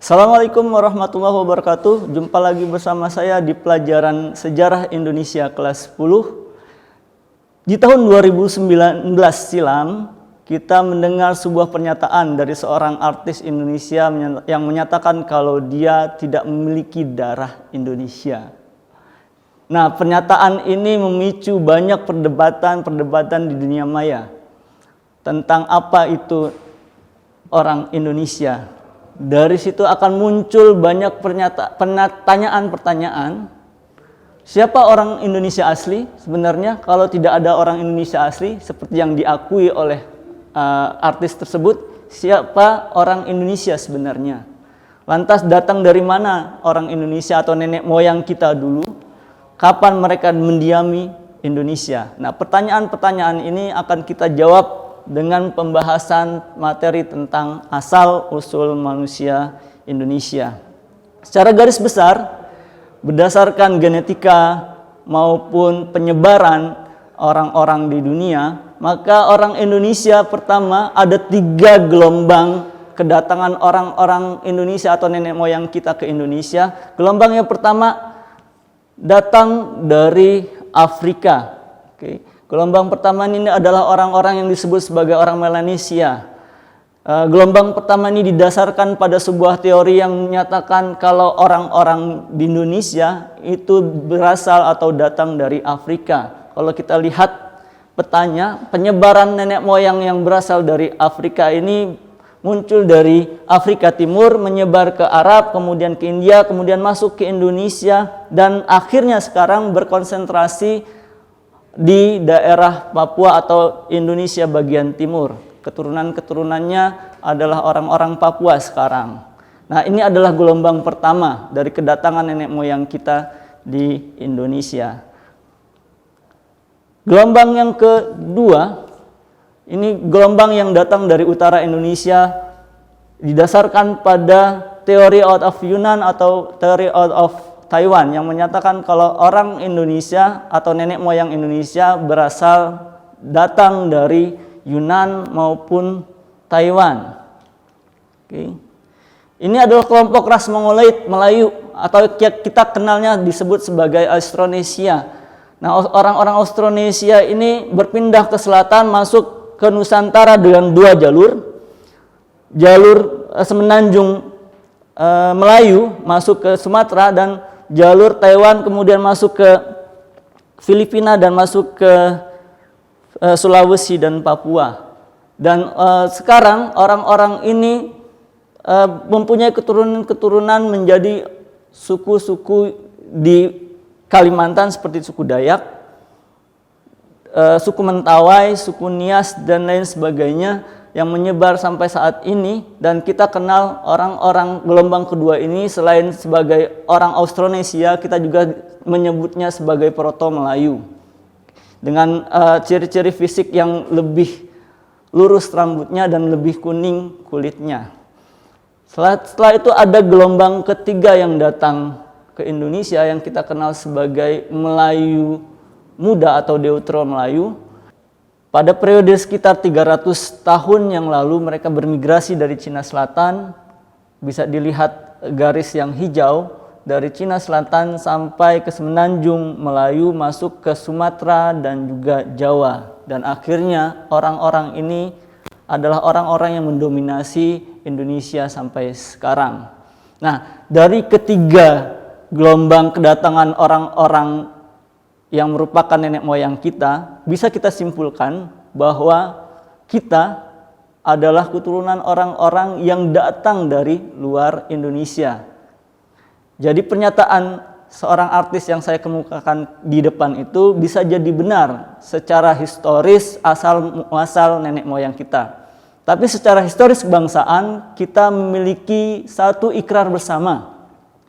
Assalamualaikum warahmatullahi wabarakatuh. Jumpa lagi bersama saya di pelajaran Sejarah Indonesia kelas 10. Di tahun 2019 silam, kita mendengar sebuah pernyataan dari seorang artis Indonesia yang menyatakan kalau dia tidak memiliki darah Indonesia. Nah, pernyataan ini memicu banyak perdebatan di dunia maya tentang apa itu orang Indonesia. Dari situ akan muncul banyak pertanyaan-pertanyaan. Siapa orang Indonesia asli? Sebenarnya kalau tidak ada orang Indonesia asli seperti yang diakui oleh artis tersebut, siapa orang Indonesia sebenarnya? Lantas datang dari mana orang Indonesia atau nenek moyang kita dulu? Kapan mereka mendiami Indonesia? Nah, pertanyaan-pertanyaan ini akan kita jawab dengan pembahasan materi tentang asal-usul manusia Indonesia. Secara garis besar, berdasarkan genetika maupun penyebaran orang-orang di dunia, maka orang Indonesia pertama ada 3 gelombang kedatangan orang-orang Indonesia atau nenek moyang kita ke Indonesia. Gelombang yang pertama datang dari Afrika. Gelombang pertama ini adalah orang-orang yang disebut sebagai orang Melanesia. Gelombang pertama ini didasarkan pada sebuah teori yang menyatakan kalau orang-orang di Indonesia itu berasal atau datang dari Afrika. Kalau kita lihat petanya, penyebaran nenek moyang yang berasal dari Afrika ini muncul dari Afrika Timur, menyebar ke Arab, kemudian ke India, kemudian masuk ke Indonesia, dan akhirnya sekarang berkonsentrasi di daerah Papua atau Indonesia bagian timur. Keturunan-keturunannya adalah orang-orang Papua sekarang. Nah, ini adalah gelombang pertama dari kedatangan nenek moyang kita di Indonesia. Gelombang yang kedua, ini gelombang yang datang dari utara Indonesia didasarkan pada teori out of Yunan atau teori out of Taiwan yang menyatakan kalau orang Indonesia atau nenek moyang Indonesia berasal datang dari Yunan maupun Taiwan. Ini adalah kelompok ras Mongoloid Melayu atau kita kenalnya disebut sebagai Austronesia. Nah, orang-orang Austronesia ini berpindah ke selatan masuk ke Nusantara dengan 2 jalur. Jalur semenanjung Melayu masuk ke Sumatera dan jalur Taiwan kemudian masuk ke Filipina dan masuk ke Sulawesi dan Papua. Dan sekarang orang-orang ini mempunyai keturunan menjadi suku-suku di Kalimantan seperti suku Dayak, suku Mentawai, suku Nias dan lain sebagainya yang menyebar sampai saat ini. Dan kita kenal orang-orang gelombang kedua ini selain sebagai orang Austronesia, kita juga menyebutnya sebagai Proto-Melayu dengan ciri-ciri fisik yang lebih lurus rambutnya dan lebih kuning kulitnya. Setelah itu ada gelombang ketiga yang datang ke Indonesia yang kita kenal sebagai Melayu Muda atau Deutero Melayu. Pada periode sekitar 300 tahun yang lalu mereka bermigrasi dari Cina Selatan. Bisa dilihat garis yang hijau dari Cina Selatan sampai ke semenanjung Melayu, masuk ke Sumatera dan juga Jawa. Dan akhirnya orang-orang ini adalah orang-orang yang mendominasi Indonesia sampai sekarang. Nah, dari ketiga gelombang kedatangan orang-orang yang merupakan nenek moyang kita, bisa kita simpulkan bahwa kita adalah keturunan orang-orang yang datang dari luar Indonesia. Jadi pernyataan seorang artis yang saya kemukakan di depan itu bisa jadi benar secara historis asal-muasal nenek moyang kita. Tapi secara historis kebangsaan kita memiliki satu ikrar bersama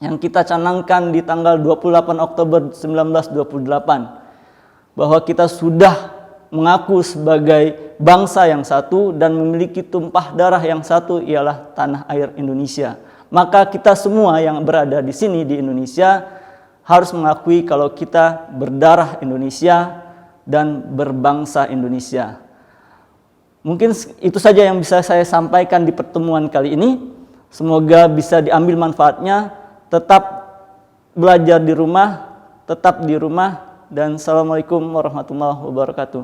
yang kita canangkan di tanggal 28 Oktober 1928 bahwa kita sudah mengaku sebagai bangsa yang satu dan memiliki tumpah darah yang satu, ialah tanah air Indonesia. Maka kita semua yang berada di sini di Indonesia harus mengakui kalau kita berdarah Indonesia dan berbangsa Indonesia. Mungkin itu saja yang bisa saya sampaikan di pertemuan kali ini. Semoga bisa diambil manfaatnya. Tetap belajar di rumah, tetap di rumah, dan assalamualaikum warahmatullahi wabarakatuh.